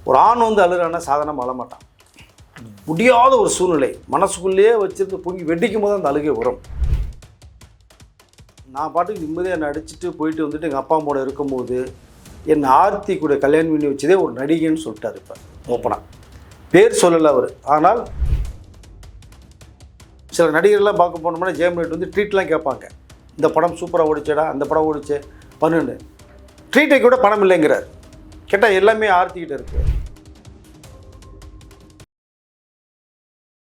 ஒரு ஆண் வந்து அழுறானா சாதாரணமாக அழமாட்டான். முடியாத ஒரு சூழ்நிலை மனசுக்குள்ளேயே வச்சுருந்து பொங்கி வெடிக்கும் போது அந்த அழுகை வரும். நான் பாட்டுக்கு நிம்மதியாக என்னை அடிச்சுட்டு போயிட்டு வந்துட்டு எங்கள் அப்பா அம்மாவோட இருக்கும்போது என் ஆர்த்தி கூட கல்யாணம் பண்ணி வச்சதே ஒரு நடிகைன்னு சொல்லிட்டார். இப்போ ஓப்பனாக பேர் சொல்லலை அவர். ஆனால் சில நடிகர்லாம் பார்க்க போனோம்னா ஜெயம் ரவி வந்து ட்ரீட்லாம் கேட்பாங்க. இந்த படம் சூப்பராக ஓடிச்சேடா, அந்த படம் ஓடிச்சே பண்ணுன்னு. ட்ரீட்டை கூட பணம் இல்லைங்கிறார். கேட்டால் எல்லாமே ஆர்த்திக்கிட்ட இருக்குது.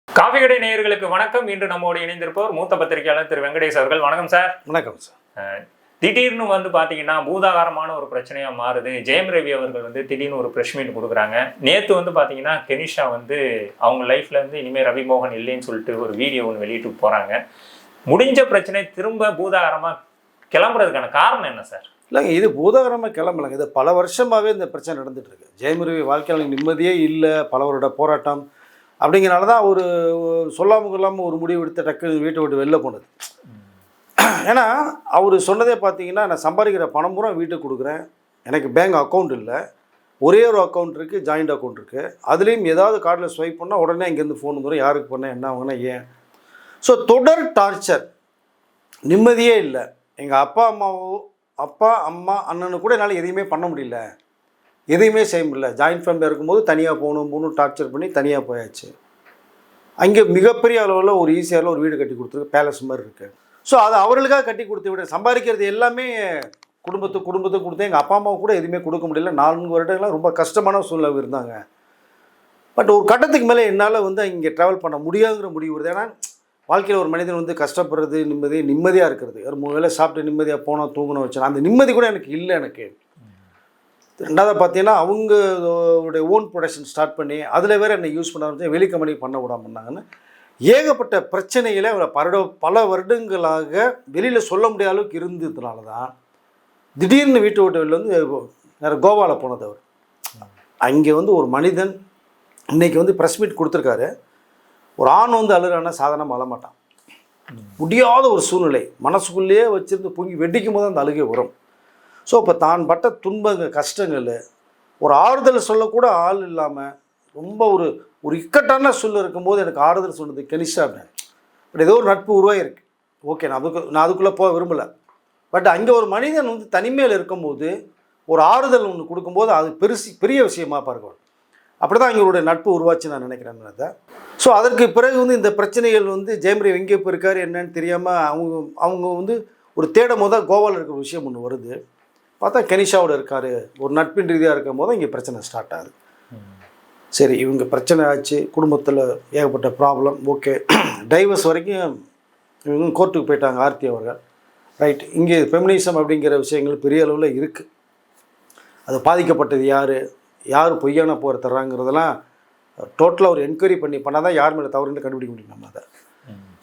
காஃபி கடை நேயர்களுக்கு வணக்கம். இன்று நம்மோடு இணைந்திருப்பவர் மூத்த பத்திரிகையாளர் திரு வெங்கடேஷ் அவர்கள். வணக்கம் சார். வணக்கம் சார். திடீர்னு வந்து பார்த்தீங்கன்னா பூதாகாரமான ஒரு பிரச்சனையாக மாறுது. ஜெயம் ரவி அவர்கள் வந்து திடீர்னு ஒரு ப்ரெஸ் மீட் கொடுக்குறாங்க. நேற்று வந்து பார்த்தீங்கன்னா கெனிஷா வந்து அவங்க லைஃப்ல இருந்து இனிமேல் ரவிமோகன் இல்லைன்னு சொல்லிட்டு ஒரு வீடியோ ஒன்று வெளியிட்டு போகிறாங்க. முடிஞ்ச பிரச்சனை திரும்ப பூதாகாரமாக கிளம்புறதுக்கான காரணம் என்ன சார்? இல்லைங்க, இது பூதாகரமாக கிளம்பலைங்க. இது பல வருஷமாகவே இந்த பிரச்சனை நடந்துகிட்ருக்கு. ஜெயம் ரவி வாழ்க்கையில் நிம்மதியே இல்லை, பல வருட போராட்டம் அப்படிங்கிறனால தான் அவர் சொல்லாமல் கொள்ளாமல் ஒரு முடிவு எடுத்து டக்கு வீட்டை விட்டு வெளில போனது. ஏன்னா அவர் சொன்னதே பார்த்தீங்கன்னா, நான் சம்பாதிக்கிற பணம் பூரா வீட்டுக்கு கொடுக்குறேன், எனக்கு பேங்க் அக்கௌண்ட் இல்லை, ஒரே ஒரு அக்கௌண்ட் இருக்குது, ஜாயிண்ட் அக்கௌண்ட் இருக்குது, அதுலேயும் ஏதாவது கார்டில் ஸ்வைப் பண்ணால் உடனே இங்கேருந்து ஃபோன் வந்துடும், யாருக்கு பண்ணேன் என்ன ஆகுனா ஏன். ஸோ தொடர் டார்ச்சர், நிம்மதியே இல்லை. எங்கள் அப்பா அம்மா அண்ணனு கூட என்னால் எதையுமே பண்ண முடியல, எதையுமே செய்ய முடியல. ஜாயிண்ட் ஃபேமிலியாக இருக்கும்போது தனியாக போகணும் டார்ச்சர் பண்ணி தனியாக போயாச்சு. அங்கே மிகப்பெரிய அளவில் ஒரு ஈஸியாக ஒரு வீடு கட்டி கொடுத்துருக்கு, பேலஸ் மாதிரி இருக்குது. ஸோ அது அவர்களுக்காக கட்டி கொடுத்து விட சம்பாதிக்கிறது எல்லாமே குடும்பத்துக்கு கொடுத்து எங்கள் அப்பா அம்மாவுக்கு கூட எதுவுமே கொடுக்க முடியல. 4 வருடங்கள்லாம் ரொம்ப கஷ்டமான சூழ்நிலை இருந்தாங்க. பட் ஒரு கட்டத்துக்கு மேலே என்னால் வந்து இங்கே ட்ராவல் பண்ண முடியாதுங்கிற முடிவு வருது. ஏன்னா வாழ்க்கையில் ஒரு மனிதன் வந்து கஷ்டப்படுறது நிம்மதியாக இருக்கிறது, ஒரு 3 வேளை சாப்பிட்டு நிம்மதியாக போனோம் தூங்கணும் வச்சேன், அந்த நிம்மதி கூட எனக்கு இல்லை. எனக்கு ரெண்டாவது பார்த்தீங்கன்னா அவங்களுடைய ஓன் ப்ரொடக்ஷன் ஸ்டார்ட் பண்ணி அதில் வேறு என்னை யூஸ் பண்ண ஆரம்பிச்சு, வெளி கம்பெனி பண்ண விடாமன்னாங்கன்னு ஏகப்பட்ட பிரச்சனைகளை அவரை பல வருடங்களாக வெளியில் சொல்ல முடியாத அளவுக்கு இருந்ததுனால தான் திடீர்னு வீட்டை விட்டு வெளில வந்து வேறு கோவாவில் போனது. அவர் அங்கே வந்து ஒரு மனிதன் இன்றைக்கி வந்து ப்ரெஸ் மீட் கொடுத்துருக்காரு. ஒரு ஆண் வந்து அழுறானா சாதாரணமாக அழமாட்டான். முடியாத ஒரு சூழ்நிலை மனசுக்குள்ளேயே வச்சுருந்து பொங்கி வெடிக்கும் போது அந்த அழுகை வரும். ஸோ இப்போ தான் பட்ட துன்பங்கள் கஷ்டங்கள் ஒரு ஆறுதல் சொல்லக்கூட ஆள் இல்லாமல் ரொம்ப ஒரு இக்கட்டான சூழ்நிலை இருக்கும்போது எனக்கு ஆறுதல் சொன்னது கெனிஷா அப்படின்னு. பட் ஏதோ ஒரு நட்பு உருவாகிருக்கு. ஓகே, நான் அதுக்குள்ளே போக விரும்பலை. பட் அங்கே ஒரு மனிதன் வந்து தனிமையில் இருக்கும்போது ஒரு ஆறுதல் ஒன்று கொடுக்கும்போது அது பெரிய விஷயமா பார்க்கணும். அப்படி தான் எங்களுடைய நட்பு உருவாச்சு நான் நினைக்கிறேன் அதை. ஸோ அதற்கு பிறகு வந்து இந்த பிரச்சனைகள் வந்து ஜெயம் ரவி எங்கே போயிருக்காரு என்னன்னு தெரியாமல் அவங்க வந்து ஒரு தேடும் போது கோவாவில் இருக்கிற விஷயம் ஒன்று வருது. பார்த்தா கெனிஷாவோட இருக்கார். ஒரு நட்பின் ரீதியாக இருக்கும் போது இங்கே பிரச்சனை ஸ்டார்ட் ஆகுது. சரி, இவங்க பிரச்சனை ஆச்சு, குடும்பத்தில் ஏகப்பட்ட ப்ராப்ளம். ஓகே, டைவர்ஸ் வரைக்கும் இவங்க கோர்ட்டுக்கு போயிட்டாங்க ஆர்த்தி அவர்கள். ரைட், இங்கே ஃபெமினிசம் அப்படிங்கிற விஷயங்கள் பெரிய அளவில் இருக்குது. அது பாதிக்கப்பட்டது யார் பொய்யான போகிற தர்றாங்கிறதெல்லாம் டோட்டலாக ஒரு என்கொயரி பண்ணால் தான் யார் மேலே தவறுன்னு கண்டுபிடிக்க முடியும் நம்ம அதை.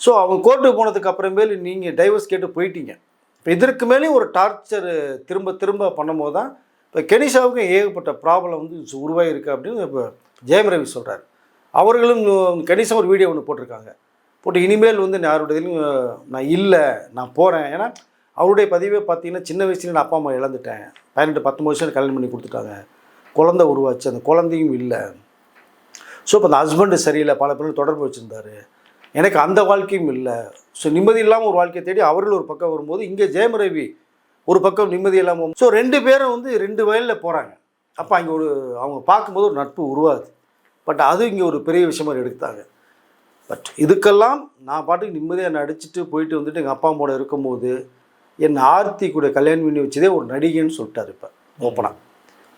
ஸோ அவங்க கோர்ட்டுக்கு போனதுக்கு அப்புறமேல் நீங்கள் டைவர்ஸ் கேட்டு போயிட்டீங்க. இப்போ இதற்கு மேலேயும் ஒரு டார்ச்சர் திரும்ப பண்ணும்போது தான் இப்போ கெனிஷாவுக்கும் ஏகப்பட்ட ப்ராப்ளம் வந்து உருவாகிருக்கு அப்படின்னு இப்போ ஜெயம் ரவி சொல்கிறார். அவர்களும் கெனிஷா ஒரு வீடியோ ஒன்று போட்டிருக்காங்க. போட்டு இனிமேல் வந்து யாருடையதுலையும் நான் இல்லை, நான் போகிறேன். ஏன்னா அவருடைய பதிவே பார்த்தீங்கன்னா சின்ன வயசுல நான் அப்பா அம்மா இழந்துட்டேன், 18-19 வருஷம் கல்யாணம் பண்ணி கொடுத்துட்டாங்க, குழந்தை உருவாச்சு, அந்த குழந்தையும் இல்லை. ஸோ இப்போ அந்த ஹஸ்பண்டு சரியில்லை, பல பேர் தொடர்பு வச்சுருந்தார், எனக்கு அந்த வாழ்க்கையும் இல்லை. ஸோ நிம்மதி இல்லாமல் ஒரு வாழ்க்கையை தேடி அவர்கள் ஒரு பக்கம் வரும்போது இங்கே ஜெயம் ரவி ஒரு பக்கம் நிம்மதி இல்லாமல். ஸோ 2 பேரும் வந்து 2 வயலில் போகிறாங்க. அப்போ அங்கே அவங்க பார்க்கும்போது ஒரு நட்பு உருவாது. பட் அது இங்கே ஒரு பெரிய விஷயமா எடுத்தாங்க. பட் இதுக்கெல்லாம் நான் பாட்டுக்கு நிம்மதியாக என்னை அடிச்சுட்டு போயிட்டு வந்துட்டு எங்கள் அப்பா அம்மாவோட இருக்கும்போது என் ஆர்த்தி கூட கல்யாணம் பண்ணி வச்சதே ஒரு நடிகைன்னு சொல்லிட்டார். இப்போ ஓப்பனாக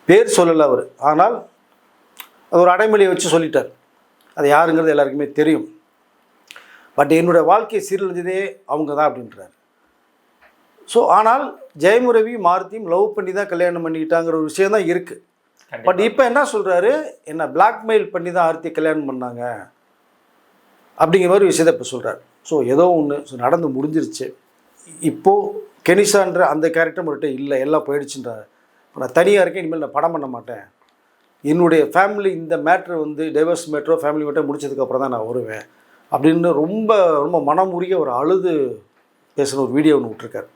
பேர் சொல்லலை அவர். ஆனால் அது ஒரு அடைமொழியை வச்சு சொல்லிட்டார். அது யாருங்கிறது எல்லாருக்குமே தெரியும். பட் என்னுடைய வாழ்க்கையை சீரழிஞ்சதே அவங்க தான் அப்படின்றார். ஸோ ஆனால் ஜெயம் ரவி மாருதியும் லவ் பண்ணி தான் கல்யாணம் பண்ணிக்கிட்டாங்கிற ஒரு விஷயம் தான் இருக்குது. பட் இப்போ என்ன சொல்கிறாரு, என்னை பிளாக்மெயில் பண்ணி தான் ஆர்த்தி கல்யாணம் பண்ணாங்க அப்படிங்கிற மாதிரி விஷயத்தை இப்போ சொல்கிறார். ஸோ ஏதோ ஒன்று நடந்து முடிஞ்சிருச்சு. இப்போது கெனிஷான்ற அந்த கேரக்டர் மட்டும் இல்லை, எல்லாம் போயிடுச்சுன்றார். இப்போ நான் தனியாக இருக்கேன், இனிமேல் நான் படம் பண்ண மாட்டேன், என்னுடைய ஃபேமிலி இந்த மேட்ரு வந்து டைவர்ஸ் மேட்ரோ ஃபேமிலி மேட்டோ முடிச்சதுக்கப்புறம் தான் நான் வருவேன் அப்படின்னு ரொம்ப ரொம்ப மனம் உருகி ஒரு அழுது பேசுகிற ஒரு வீடியோ ஒன்று விட்டுருக்கார்.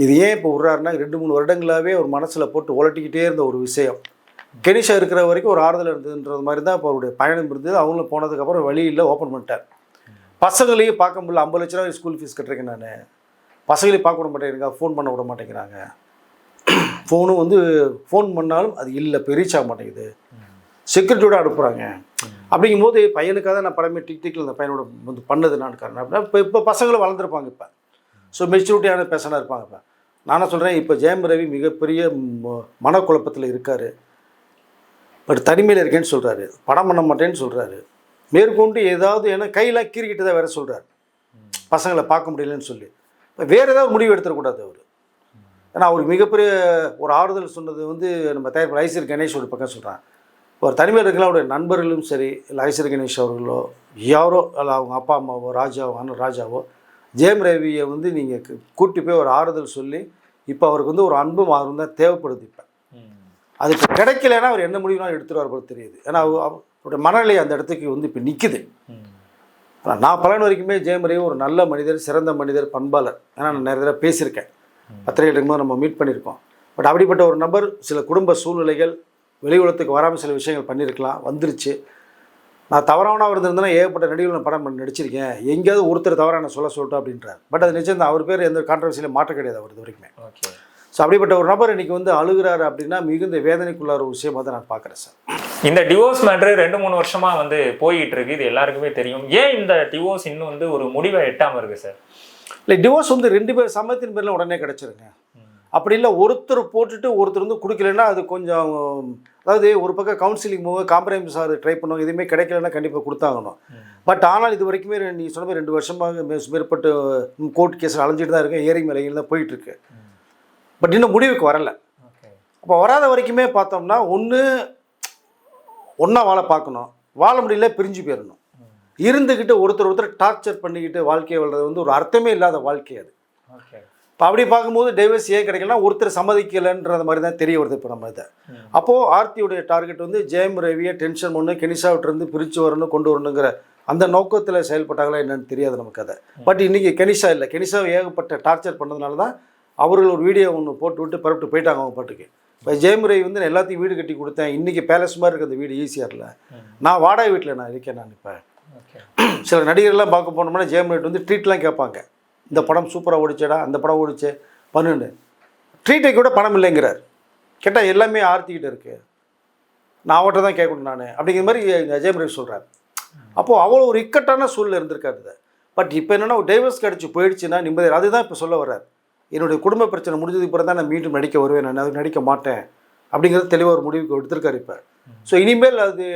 இது ஏன் இப்போ விட்றாருன்னா 2-3 வருடங்களாகவே ஒரு மனசில் போட்டு உலட்டிக்கிட்டே இருந்த ஒரு விஷயம். கெனிஷா இருக்கிற வரைக்கும் ஒரு ஆறுதல் இருந்ததுன்றது மாதிரி தான் இப்போ அவருடைய பயணம் இருந்தது. அவங்களும் போனதுக்கப்புறம் வழியில் ஓப்பன் பண்ணிட்டார். பசங்களையும் பார்க்க முடியல. 50 லட்ச ரூபா ஸ்கூல் ஃபீஸ் கட்டுறேன் நான், பசங்களையும் பார்க்க விட மாட்டேங்கிறாங்க, ஃபோன் பண்ண விட மாட்டேங்கிறாங்க. ஃபோனும் வந்து ஃபோன் பண்ணாலும் அது இல்லை, இப்போ ரீச் ஆக மாட்டேங்குது, செக்யூரிட்டியோட அனுப்புகிறாங்க. அப்படிங்கும்போது பையனுக்காக தான் நான் படமே டிக்டிக்கில் அந்த பையனோட வந்து பண்ணது நான் காரணம் அப்படின்னா இப்போ பசங்களும் வளர்ந்துருப்பாங்க. இப்போ ஸோ மெச்சூரிட்டியான பேசனாக இருப்பாங்க. இப்போ நானே சொல்கிறேன், இப்போ ஜெயம் ரவி மிகப்பெரிய மனக்குழப்பத்தில் இருக்கார். பட் தனிமையில் இருக்கேன்னு சொல்கிறாரு, படம் பண்ண மாட்டேன்னு சொல்கிறாரு, மேற்கொண்டு ஏதாவது ஏன்னா கையெல்லாம் கீறிக்கிட்டு தான் வேறு சொல்கிறார், பசங்களை பார்க்க முடியலன்னு சொல்லி. இப்போ வேறு ஏதாவது முடிவு எடுத்துடக்கூடாது அவர். ஏன்னா அவருக்கு மிகப்பெரிய ஒரு ஆறுதல் சொன்னது வந்து நம்ம தயாரிப்பாளர் ஐசர் கணேஷ் ஒரு பக்கம் சொல்கிறான். ஒரு தனிமையில் இருக்கலாம், அவருடைய நண்பர்களும் சரி, இல்லை ஐசர் கணேஷ் அவர்களோ யாரோ, இல்லை அவங்க அப்பா அம்மாவோ, ராஜாவோ, அண்ணன் ராஜாவோ ஜெயம் ரவியை வந்து நீங்கள் கூட்டி போய் ஒரு ஆறுதல் சொல்லி, இப்போ அவருக்கு வந்து ஒரு அன்பும் ஆர்வம் தான் தேவைப்படுது. இப்போ அதுக்கு கிடைக்கலன்னா அவர் என்ன முடிவுனாலும் எடுத்துருவார் போல தெரியுது. ஏன்னா அவருடைய மனநிலை அந்த இடத்துக்கு வந்து இப்போ நிற்குது. ஆனால் நான் பலன் வரைக்குமே ஜெயம் ரவி ஒரு நல்ல மனிதர், சிறந்த மனிதர், பண்பாளர். ஏன்னா நான் நிறைய தடவை பேசியிருக்கேன், பத்திரிகையில் இருக்கும்போது நம்ம மீட் பண்ணியிருக்கோம். பட் அப்படிப்பட்ட ஒரு நபர் சில குடும்ப சூழ்நிலைகள், வெளி உலகத்துக்கு வராமல் சில விஷயங்கள் பண்ணியிருக்கலாம், வந்துருச்சு. நான் தவறானவனாக இருந்திருந்தேன்னா ஏகப்பட்ட நடிகர்கள் நான் படம் பண்ணி நடிச்சிருக்கேன், எங்கேயாவது ஒருத்தர் தவறாக நான் சொல்லிட்டோம் அப்படின்றார். பட் அது நிச்சயம் தான், அவர் பேர் எந்த கான்ட்ரவர்சியிலும் மாற்ற கிடையாது அவர் இது வரைக்குமே. ஸோ அப்படிப்பட்ட ஒரு நபர் இன்றைக்கி வந்து அழுகிறாரு அப்படின்னா மிகுந்த வேதனைக்குள்ளார ஒரு விஷயமாக தான் நான் பார்க்குறேன் சார். இந்த டிவோர்ஸ் மேட்ரு 2-3 வருஷமாக வந்து போயிட்டு இருக்கு, இது எல்லாருக்குமே தெரியும். ஏன் இந்த டிவோர்ஸ் இன்னும் வந்து ஒரு முடிவை எட்டாமல் இருக்குது சார்? இல்லை, டிவோர்ஸ் வந்து 2 பேர் சம்மதத்தின் பேரில் உடனே கிடச்சிருங்க. அப்படி இல்லை ஒருத்தர் போட்டுட்டு ஒருத்தர் வந்து கொடுக்கலன்னா அது கொஞ்சம், அதாவது ஒரு பக்கம் கவுன்சிலிங் போக காம்ப்ரமைஸ் ஆகுது ட்ரை பண்ணுவாங்க, எதுவுமே கிடைக்கலன்னா கண்டிப்பாக கொடுத்தாங்கணும். பட் ஆனால் இது வரைக்குமே நீங்கள் சொன்ன மாதிரி 2 வருஷமாக மேற்பட்டு கோர்ட் கேஸில் அலைஞ்சிட்டு தான் இருக்கேன், ஏரிங் மேலைகள் தான் போயிட்டுருக்கு. பட் இன்னும் முடிவுக்கு வரலை. அப்போ வராத வரைக்குமே பார்த்தோம்னா ஒன்றா வாழ பார்க்கணும், வாழ முடியல பிரிஞ்சு போயிடணும். இருந்துக்கிட்டு ஒருத்தர் டார்ச்சர் பண்ணிக்கிட்டு வாழ்க்கையை வாழ்றது வந்து ஒரு அர்த்தமே இல்லாத வாழ்க்கை அது. இப்போ அப்படி பார்க்கும்போது டைவர்ஸ் ஏன் கிடைக்கலன்னா ஒருத்தர் சம்மதிக்கலைன்ற மாதிரி தான் தெரிய வருது இப்போ நம்ம இதை. அப்போது ஆர்த்தியுடைய டார்கெட் வந்து ஜெயம் ரவியை டென்ஷன் பண்ணு, கெனிஷாவிட்டிருந்து பிரித்து வரணும், கொண்டு வரணுங்கிற அந்த நோக்கத்தில் செயல்பட்டாங்களா என்னன்னு தெரியாது நமக்கு அதை. பட் இன்றைக்கி கெனிஷா இல்லை, கெனிஷாவை ஏகப்பட்ட டார்ச்சர் பண்ணதுனால தான் அவர்கள் ஒரு வீடியோ ஒன்று போட்டு விட்டு பரப்பிட்டு போயிட்டாங்க அவங்க பாட்டுக்கு. இப்போ ஜெயம் ரவி வந்து நான் எல்லாத்தையும் வீடு கட்டி கொடுத்தேன், இன்றைக்கி பேலஸ் மாதிரி இருக்குது அந்த வீடு ஈஸியாரில், நான் வாடகை வீட்டில் நான் இருக்கேன். நான் இப்போ சில நடிகர்லாம் பார்க்க போனோம்னா ஜெயம் ரவி வந்து ட்ரீட்லாம் கேட்பாங்க, இந்த படம் சூப்பராக ஓடிச்சேடா, அந்த படம் ஓடிச்சே பண்ணுன்னு. ட்ரீட்டை கூட பணம் இல்லைங்கிறார். கேட்டால் எல்லாமே ஆர்த்திக்கிட்ட இருக்குது, நான் அவர்கிட்ட தான் கேட்கணும் நான் அப்படிங்கிற மாதிரி ஜெயம் ரவி சொல்கிறார். அப்போது அவ்வளோ ஒரு இக்கட்டான சூழ்நிலை இருந்திருக்காரு. பட் இப்போ என்னென்னா ஒரு டைவர்ஸ் கிடச்சி போயிடுச்சுன்னா நிம்மதி, அதுதான் இப்போ சொல்ல வர்றார். என்னுடைய குடும்ப பிரச்சனை முடிஞ்சதுக்கு பிறகு தான் நான் மீண்டும் நடிக்க வருவேன், நான் அது நடிக்க மாட்டேன் அப்படிங்கிறது தெளிவாக ஒரு முடிவுக்கு எடுத்திருக்காரு இப்போ. ஸோ இனிமேல் அது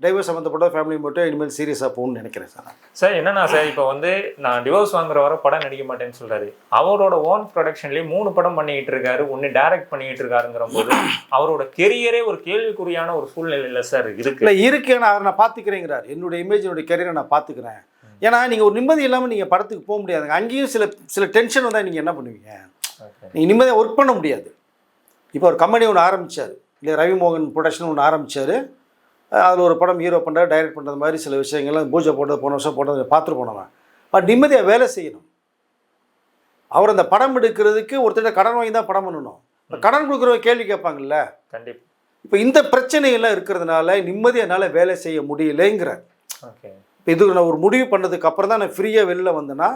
டைவர்ஸ் சம்மந்தப்பட்ட ஃபேமிலி மட்டும் இனிமேல் சீரியஸாக போகணும்னு நினைக்கிறேன் சார். சார் என்னன்னா சார், இப்போ வந்து நான் டிவோர்ஸ் வாங்குற வர படம் நடிக்க மாட்டேன்னு சொல்கிறாரு. அவரோட ஓன் ப்ரொடக்ஷன்லேயே 3 படம் பண்ணிக்கிட்டு இருக்காரு, 1 டைரக்ட் பண்ணிக்கிட்டு இருக்காருங்கிற போது அவரோட கெரியரே ஒரு கேள்விக்குறியான ஒரு சூழ்நிலை இல்லை சார் இருக்கு. இல்லை இருக்கு, நான் பார்த்துக்கிறேங்கிறார், என்னுடைய இமேஜ் என்னுடைய கெரியரை நான் பார்த்துக்கிறேன். ஏன்னா நீங்கள் ஒரு நிம்மதி இல்லாமல் நீங்கள் படத்துக்கு போக முடியாதுங்க. அங்கேயும் சில டென்ஷன் வந்தால் நீங்கள் என்ன பண்ணுவீங்க, நீங்கள் நிம்மதியாக ஒர்க் பண்ண முடியாது. இப்போ ஒரு கம்பெனி ஒன்று ஆரம்பித்தார், இல்லை ரவிமோகன் ப்ரொடக்ஷன் ஒன்று ஆரம்பித்தார், அதில் ஒரு படம் ஹீரோ பண்ணுறாரு, டைரக்ட் பண்ணுறது மாதிரி சில விஷயங்கள்லாம் பூஜை போட்டது போன வருஷம் போட்டது பார்த்துட்டு போனவன். பட் நிம்மதியாக வேலை செய்யணும். அவர் அந்த படம் எடுக்கிறதுக்கு ஒருத்தர் கடன் வாங்கி தான் படம் பண்ணணும். இப்போ கடன் கொடுக்குறவங்க கேள்வி கேட்பாங்கல்ல. கண்டிப்பாக. இப்போ இந்த பிரச்சனைகள்லாம் இருக்கிறதுனால நிம்மதியாக என்னால் வேலை செய்ய முடியலைங்கிறார். இப்போ இது நான் ஒரு முடிவு பண்ணதுக்கு அப்புறம் தான் நான் ஃப்ரீயாக வெளில வந்தேன்னா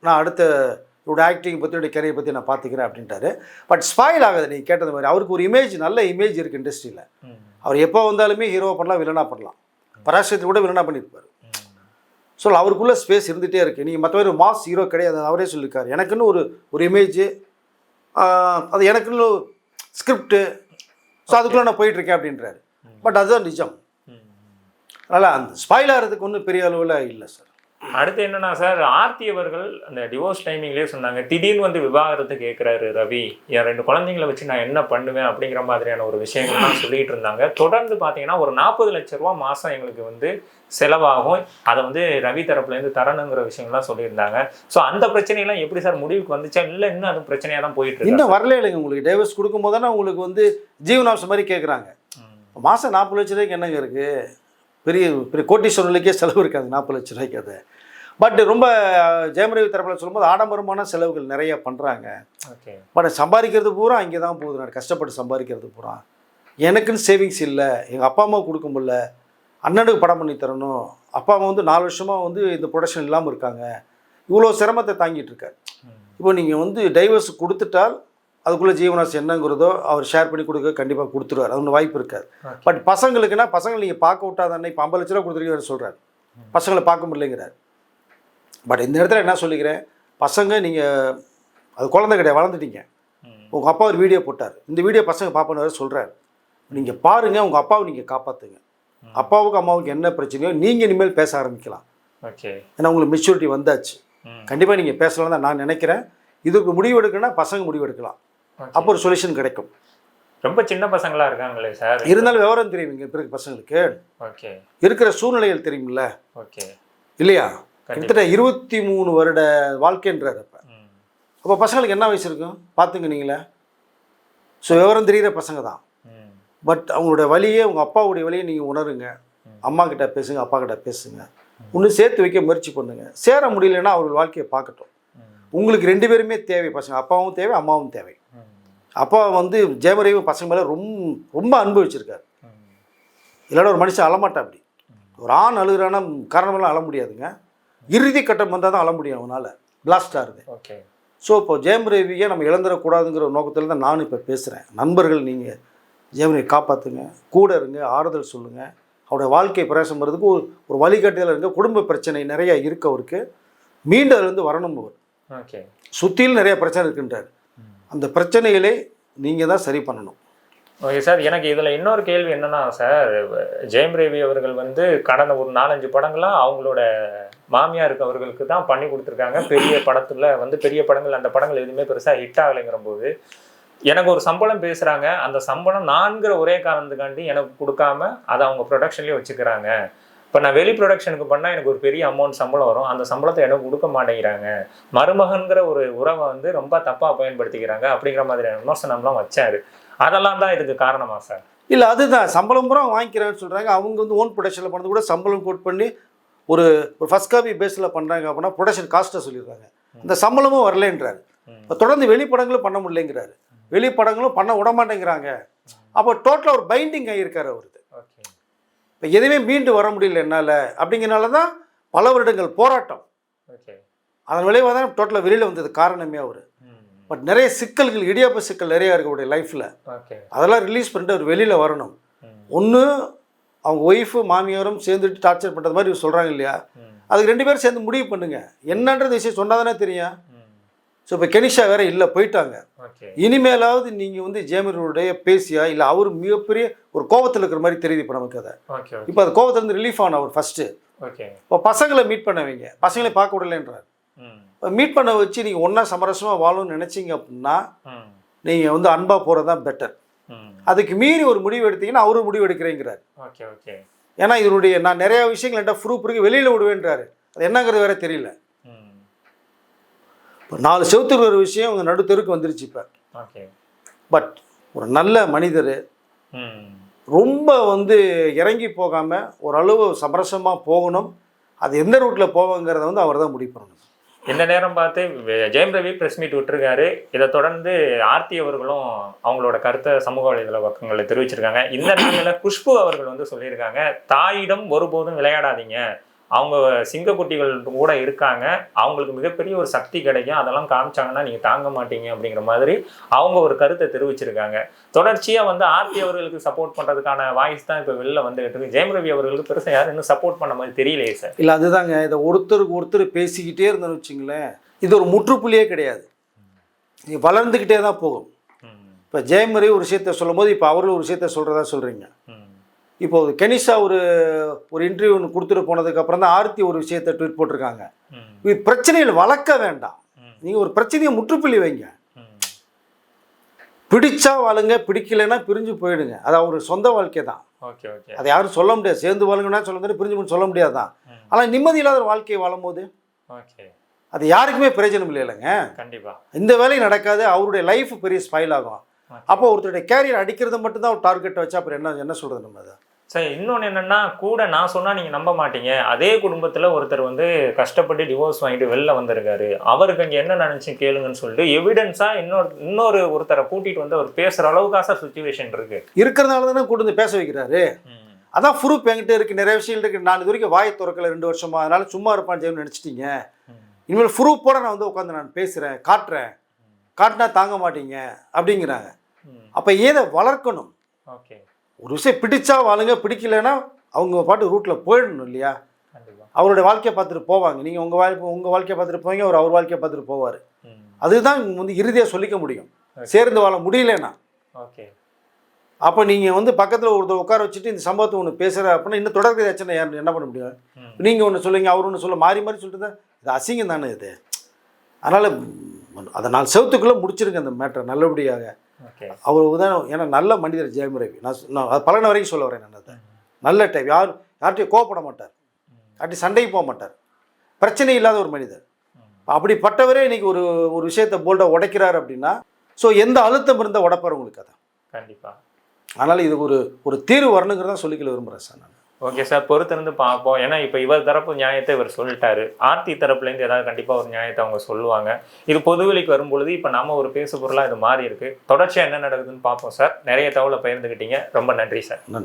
நான் அடுத்த என்னோட ஆக்டிங் பற்றி என்னுடைய கரியரை பற்றி நான் பார்த்துக்கிறேன் அப்படின்ட்டாரு. பட் ஸ்பாயில் ஆகுது நீங்கள் கேட்டது மாதிரி. அவருக்கு ஒரு இமேஜ், நல்ல இமேஜ் இருக்குது இண்டஸ்ட்ரியில். அவர் எப்போ வந்தாலுமே ஹீரோவை பண்ணலாம், வில்லனாக பண்ணலாம். பராசரத்தில் கூட வில்லனாக பண்ணியிருப்பார். ஸோ அவருக்குள்ளே ஸ்பேஸ் இருந்துகிட்டே இருக்குது. நீங்கள் மற்றவரை மாஸ் ஹீரோ கிடையாது, அவரே சொல்லியிருக்காரு. எனக்குன்னு ஒரு இமேஜ், அது எனக்குன்னு ஸ்கிரிப்டு, ஸோ அதுக்குள்ளே நான் போயிட்டுருக்கேன் அப்படின்றாரு. பட் அதுதான் நிஜம். அதனால் அந்த ஸ்பாயில் ஆகிறதுக்கு ஒன்றும் பெரிய அளவில் இல்லை சார். அடுத்து என்னன்னா சார், ஆர்த்தி அவர்கள் அந்த டிவோர்ஸ் டைமிங்லேயே சொன்னாங்க, திடீர்னு வந்து விவாகரத்து கேட்குறாரு ரவி, என் 2 குழந்தைங்களை வச்சு நான் என்ன பண்ணுவேன் அப்படிங்கிற மாதிரியான ஒரு விஷயங்கள்லாம் சொல்லிட்டு இருந்தாங்க. தொடர்ந்து பார்த்தீங்கன்னா ஒரு 40 லட்ச ரூபா மாதம் எங்களுக்கு வந்து செலவாகும், அதை வந்து ரவி தரப்புலேருந்து தரணுங்கிற விஷயங்கள்லாம் சொல்லியிருந்தாங்க. ஸோ அந்த பிரச்சனையெல்லாம் எப்படி சார் முடிவுக்கு வந்துச்சா, இல்லை இன்னும் அது பிரச்சனையாக தான் போயிட்டு இருக்கு? இன்னும் வரல இல்லைங்க. உங்களுக்கு டைவர்ஸ் கொடுக்கும்போது தானே உங்களுக்கு வந்து ஜீவனாம்சம் மாதிரி கேட்குறாங்க. மாதம் 40 லட்ச ரூபாய்க்கு என்னங்க இருக்குது, பெரிய பெரிய கோட்டீஸ்வரர்களுக்கே செலவு இருக்காது 40 லட்ச ரூபாய்க்கு. அது பட் ரொம்ப ஜெயம் ரவி தரப்பில் சொல்லும்போது ஆடம்பரமான செலவுகள் நிறைய பண்ணுறாங்க. பட் சம்பாதிக்கிறது பூரா அங்கே தான் போகுது, நான் கஷ்டப்பட்டு சம்பாதிக்கிறது பூரா. எனக்குன்னு சேவிங்ஸ் இல்லை, எங்கள் அப்பா அம்மா கொடுக்க முடியல, அண்ணனுக்கு படம் பண்ணி தரணும், அப்பா அம்மா வந்து 4 வருஷமாக வந்து இந்த ப்ரொடக்ஷன் இல்லாமல் இருக்காங்க, இவ்வளோ சிரமத்தை தாங்கிட்டு இருக்காரு. இப்போ நீங்கள் வந்து டைவர்ஸ் கொடுத்துட்டால் அதுக்குள்ளே ஜீவனாசி என்னங்கிறதோ அவர் ஷேர் பண்ணி கொடுக்க கண்டிப்பாக கொடுத்துருவார், அது ஒன்று வாய்ப்பு இருக்காது. பட் பசங்களுக்குன்னா பசங்களை நீங்கள் பார்க்க விட்டாதானே, இப்போ 50 லட்ச ரூபா கொடுத்துருக்கீங்கன்னு சொல்கிறார், பசங்களை பார்க்க முடியலைங்கிறார். பட் இந்த இடத்துல என்ன சொல்லிக்கிறேன், பசங்க நீங்கள் அது குழந்தை கிடையாது, வளர்ந்துட்டீங்க. உங்கள் அப்பா ஒரு வீடியோ போட்டார், இந்த வீடியோ பசங்க பார்ப்பேன்னு சொல்கிறார், நீங்கள் பாருங்கள், உங்கள் அப்பாவை நீங்கள் காப்பாற்றுங்க. அப்பாவுக்கு அம்மாவுக்கு என்ன பிரச்சனையோ நீங்கள் இனிமேல் பேச ஆரம்பிக்கலாம். ஓகே, ஏன்னா உங்களுக்கு மெச்சூரிட்டி வந்தாச்சு, கண்டிப்பாக நீங்கள் பேசலாம் தான் நான் நினைக்கிறேன். இதுக்கு முடிவு எடுக்கணும்னா பசங்க முடிவு எடுக்கலாம், அப்போ ஒரு சொல்யூஷன் கிடைக்கும். ரொம்ப சின்ன பசங்களா இருக்காங்களே சார், இருந்தாலும் விவரம் தெரியுங்க பிறகு பசங்களுக்கு. ஓகே, இருக்கிற சூழ்நிலைகள் தெரியுமில்ல. ஓகே, இல்லையா? கிட்டத்தட்ட 23 வருட வாழ்க்கைன்றார். அப்போ பசங்களுக்கு என்ன வயசு இருக்கும் பார்த்துங்க நீங்களே. ஸோ விவரம் தெரிகிற பசங்க தான். பட் அவங்களுடைய வழியே, உங்கள் அப்பாவுடைய வழியை நீங்கள் உணருங்க, அம்மா கிட்ட பேசுங்க, அப்பா கிட்ட பேசுங்க, இன்னும் சேர்த்து வைக்க முயற்சி பண்ணுங்கள். சேர முடியலன்னா அவர்கள் வாழ்க்கையை பார்க்கட்டும். உங்களுக்கு 2 பேருமே தேவை, பசங்க அப்பாவும் தேவை, அம்மாவும் தேவை. அப்பா வந்து ஜெயமரவியும் பசங்க மேலே ரொம்ப அன்பு வச்சுருக்காரு. இல்லைன்னா ஒரு மனுஷன் அழமாட்டா. அப்படி ஒரு ஆண் அழுகிறானா காரணமெல்லாம் அழ முடியாதுங்க, இறுதி கட்டம் வந்தால் தான் அழ முடியும், அவனால் பிளாஸ்ட் ஆகுது. ஓகே. ஸோ இப்போ ஜெயமரவியை நம்ம இழந்துடக்கூடாதுங்கிற நோக்கத்தில் தான் நானும் இப்போ பேசுகிறேன். நண்பர்கள், நீங்கள் ஜெயமரவியை காப்பாற்றுங்க, கூட இருங்க, ஆறுதல் சொல்லுங்கள், அவருடைய வாழ்க்கை பிரயாசம் வர்றதுக்கு ஒரு வழிகாட்டுதல் இருங்க. குடும்ப பிரச்சனை நிறைய இருக்கு அவருக்கு, மீண்டும் அதுலேருந்து வரணும். அவர் ஓகே, சுற்றிலும் நிறைய பிரச்சனை இருக்குன்றார், அந்த பிரச்சனைகளை நீங்கள் தான் சரி பண்ணணும். ஓகே சார், எனக்கு இதில் இன்னொரு கேள்வி என்னன்னா சார், ஜெயம் ரவி அவர்கள் வந்து கடந்த ஒரு 4-5 படங்களாக அவங்களோட மாமியாருக்கு அவர்களுக்கு தான் பண்ணி கொடுத்துருக்காங்க. பெரிய படத்தில் வந்து பெரிய படங்கள், அந்த படங்கள் எதுவுமே பெருசாக ஹிட் ஆகலைங்கிற போது எனக்கு ஒரு சம்பளம் பேசுகிறாங்க, அந்த சம்பளம் நான்கிற ஒரே காரணத்துக்காண்டி எனக்கு கொடுக்காம அதை அவங்க ப்ரொடக்ஷன்லேயே வச்சுக்கிறாங்க. இப்போ நான் வெளி ப்ரொடக்ஷனுக்கு பண்ணால் எனக்கு ஒரு பெரிய அமௌண்ட் சம்பளம் வரும், அந்த சம்பளத்தை எனக்கு கொடுக்க மாட்டேங்கிறாங்க, மருமகன்கிற ஒரு உறவை வந்து ரொம்ப தப்பாக பயன்படுத்திக்கிறாங்க அப்படிங்கிற மாதிரியான விமர்சனம்லாம் வச்சாரு. அதெல்லாம் தான் இதுக்கு காரணமா சார்? இல்லை, அதுதான் சம்பளம் பூரா வாங்கிக்கிறான்னு சொல்கிறாங்க. அவங்க வந்து ஓன் ப்ரொடக்ஷனில் பண்ணது கூட சம்பளம் கோட் பண்ணி ஒரு ஃபர்ஸ்ட் காப்பி பேஸில் பண்ணுறாங்க அப்படின்னா ப்ரொடக்ஷன் காஸ்ட்டை சொல்லிடுறாங்க, இந்த சம்பளமும் வரலன்றாரு. இப்போ தொடர்ந்து வெளிப்படங்களும் பண்ண முடியலைங்கிறாரு, வெளிப்படங்களும் பண்ண விட மாட்டேங்கிறாங்க. அப்போ டோட்டலாக ஒரு பைண்டிங் ஆகியிருக்காரு அவருக்கு. இப்போ எதுவுமே மீண்டு வர முடியல என்னால், அப்படிங்கிறனால தான் பல வருடங்கள் போராட்டம். அதன் விளைவாக தான் டோட்டலாக வெளியில் வந்தது காரணமே அவர். பட் நிறைய சிக்கல்கள், இடியாப்ப சிக்கல் நிறையா இருக்கு அவருடைய லைஃப்பில். அதெல்லாம் ரிலீஸ் பண்ணிட்டு அவர் வெளியில் வரணும். ஒன்று அவங்க ஒய்ஃபு மாமியாரும் சேர்ந்துட்டு டார்ச்சர் பண்ணுறது மாதிரி சொல்கிறாங்க இல்லையா, அதுக்கு 2 பேரும் சேர்ந்து முடிவு பண்ணுங்க, என்னன்றது விஷயம் சொன்னால் தானே தெரியும். ஸோ இப்போ கெனிஷா வேற இல்லை, போயிட்டாங்க. இனிமேலாவது நீங்கள் வந்து ஜெயமரவியுடைய பேசியா, இல்லை அவர் மிகப்பெரிய ஒரு கோபத்தில் இருக்கிற மாதிரி தெரியுது இப்போ நமக்கு. அதை இப்போ அது கோபத்துலேருந்து ரிலீஃப் ஆன அவர் ஃபஸ்ட்டு. இப்போ பசங்களை மீட் பண்ண வைங்க, பசங்களை பார்க்க விடலைன்றார். மீட் பண்ண வச்சு நீங்கள் ஒன்றா சமரசமாக வாழணும்னு நினச்சிங்க அப்படின்னா நீங்கள் வந்து அன்பாக போகிறது தான் பெட்டர். அதுக்கு மீறி ஒரு முடிவு எடுத்தீங்கன்னா அவரும் முடிவு எடுக்கிறேங்கிறார். ஏன்னா இதனுடைய நான் நிறையா விஷயங்கள் என்கிட்ட ப்ரூஃப் இருக்கு, வெளியில் விடுவேன்றாரு, அது என்னங்கிறது வேற தெரியல. இப்போ 4 செவத்துக்கு ஒரு விஷயம் உங்கள் நடுத்தருக்கு வந்துருச்சு இப்போ. பட் ஒரு நல்ல மனிதர், ரொம்ப வந்து இறங்கி போகாமல் ஓரளவு சமரசமாக போகணும். அது எந்த ரூட்டில் போவாங்கிறத வந்து அவர் தான் முடிவு பண்ணணும். இந்த நேரம் பார்த்து ஜெயம் ரவி ப்ரெஸ் மீட் விட்டுருக்காரு. இதை தொடர்ந்து ஆர்த்தி அவர்களும் அவங்களோட கருத்தை சமூக வலைதள பக்கங்களில் தெரிவிச்சிருக்காங்க. இந்த நிலையில் குஷ்பு அவர்கள் வந்து சொல்லியிருக்காங்க, தாயிடம் ஒருபோதும் விளையாடாதீங்க, அவங்க சிங்கக்குட்டிகள் கூட இருக்காங்க, அவங்களுக்கு மிகப்பெரிய ஒரு சக்தி கிடைக்கும், அதெல்லாம் காமிச்சாங்கன்னா நீங்கள் தாங்க மாட்டீங்க அப்படிங்கிற மாதிரி அவங்க ஒரு கருத்தை தெரிவிச்சிருக்காங்க. தொடர்ச்சியாக வந்து ஆர்த்தி அவர்களுக்கு சப்போர்ட் பண்ணுறதுக்கான வாய்ஸ் தான் இப்போ வெளில வந்துகிட்டு இருக்கு. ஜெயம் ரவி அவர்களுக்கு பெருசாக யாரும் இன்னும் சப்போர்ட் பண்ண மாதிரி தெரியலையே சார். இல்லை, அதுதாங்க, இதை ஒருத்தருக்கு ஒருத்தர் பேசிக்கிட்டே இருந்தோன்னு வச்சுங்களேன், இது ஒரு முற்றுப்புள்ளியே கிடையாது, இது வளர்ந்துக்கிட்டே தான் போகும். இப்போ ஜெயம் ரவி ஒரு விஷயத்த சொல்லும் போது இப்போ அவர்களும் ஒரு விஷயத்த சொல்கிறதா சொல்கிறீங்க. இப்போ கெனிஷா ஒரு இன்டர்வியூ ஒன்று கொடுத்துட்டு போனதுக்கப்புறம் தான் ஆர்த்தி ஒரு விஷயத்தை ட்வீட் போட்டிருக்காங்க. இது பிரச்சனையில் வளர்க்க வேண்டாம், நீங்கள் ஒரு பிரச்சனையை முற்றுப்புள்ளி வைங்க, பிடிச்சா வாழுங்க, பிடிக்கலைன்னா பிரிஞ்சு போயிடுங்க, அது அவர் சொந்த வாழ்க்கை தான். அதை யாரும் சொல்ல முடியாது, சேர்ந்து வாழுங்கன்னா சொல்ல முடியாது, பிரிஞ்சு சொல்ல முடியாது தான். ஆனால் நிம்மதி இல்லாத ஒரு வாழ்க்கையை வாழும்போது அது யாருக்குமே பிரயோஜனம் இல்லைங்க. கண்டிப்பாக இந்த வேலை நடக்காது, அவருடைய லைஃப் பெரிய ஸ்பாயில் ஆகும். அப்போ ஒருத்தருடைய கேரியர் அடிக்கிறது மட்டும்தான் ஒரு டார்கெட் வச்சா அப்புறம் என்ன சொல்கிறது நம்ம? அதை சார் இன்னொன்று என்னன்னா, கூட நான் சொன்னா நீங்க நம்ப மாட்டீங்க. அதே குடும்பத்துல ஒருத்தர் வந்து கஷ்டப்பட்டு டிவோர்ஸ் வாங்கிட்டு வெளில வந்திருக்காரு. அவருக்கு அங்க என்ன நடந்துச்சு கேளுங்கன்னு சொல்லிட்டு எவிடன்ஸா இன்னொரு ஒருத்தரை கூட்டிட்டு வந்து அவர் பேசுற அளவுக்காக சுச்சுவேஷன் இருக்கு. இருக்கிறதுனால தானே கூட்டு வந்து பேச வைக்கிறாரு. அதான் ப்ரூஃப் என்கிட்ட இருக்கு, நிறைய விஷயம் இருக்கு. நான் இது வரைக்கும் வாயை திறக்கல 2 வருஷமா, அதனால சும்மா இருப்பான்னு ஜெயம் நினைச்சிட்டீங்க. இனிமேல் ப்ரூஃபோட நான் வந்து உட்காந்து நான் பேசுறேன், காட்டுறேன், காட்டினா தாங்க மாட்டீங்க அப்படிங்கிறாங்க. அப்ப ஏதை வளர்க்கணும். ஓகே. ஒரு விஷயம் பிடிச்சா வாழுங்க, பிடிக்கலைன்னா அவங்க பாட்டு ரூட்டில் போயிடணும் இல்லையா? கண்டிப்பா. அவருடைய வாழ்க்கையை பார்த்துட்டு போவாங்க. நீங்கள் உங்கள் வாழ்க்கையை பார்த்துட்டு போவீங்க, அவர் வாழ்க்கையை பார்த்துட்டு போவார். அதுதான் வந்து இறுதியாக சொல்லிக்க முடியும். சேர்ந்து வாழ முடியலன்னா. ஓகே. அப்போ நீங்கள் வந்து பக்கத்தில் ஒருத்தர் உட்கார வச்சுட்டு இந்த சம்பவத்தை ஒன்று பேசுகிற அப்படின்னா இன்னும் தொடர்ந்து ஏச்சுன்னா என்ன பண்ண முடியும்? நீங்கள் ஒன்று சொல்லுங்க, அவர் ஒன்று சொல்ல, மாறி மாறி சொல்லிட்டு தான் இது அசிங்கம் தானே இது. அதனால் அதை 4 செவத்துக்குள்ளே முடிச்சிருங்க அந்த மேட்டரை நல்லபடியாக. அவர் உதாரணம், ஏன்னா நல்ல மனிதர் ஜெயம் ரவி. நான் அது பலன வரைக்கும் சொல்ல வரேன். நான் அதை நல்ல டைப், யார்கிட்டையும் கோவப்பட மாட்டார், யார்கிட்டையும் சண்டைக்கு போக மாட்டார், பிரச்சனை இல்லாத ஒரு மனிதர். அப்படிப்பட்டவரே இன்னைக்கு ஒரு விஷயத்தை போல்டாக உடைக்கிறார் அப்படின்னா, ஸோ எந்த அழுத்தம் இருந்தால் உடைப்பார் உங்களுக்கு அதை. கண்டிப்பாக. அதனால் இது ஒரு தீர்வு வரணுங்கிறதான் சொல்லிக்கல விரும்புகிறேன் சார் நான். ஓகே சார், பொறுத்திருந்து பார்ப்போம். ஏன்னா இப்போ இவர் தரப்பு நியாயத்தை இவர் சொல்லிட்டாரு. ஆர்த்தி தரப்புலேருந்து ஏதாவது கண்டிப்பாக ஒரு நியாயத்தை அவங்க சொல்லுவாங்க. இது பொதுவெளிக்கு வரும்பொழுது இப்போ நம்ம ஒரு பேசு பொருளாக இது மாறி இருக்கு. தொடர்ச்சியாக என்ன நடக்குதுன்னு பார்ப்போம் சார். நிறைய தகவலை பகிர்ந்துக்கிட்டீங்க. ரொம்ப நன்றி சார். நன்றி.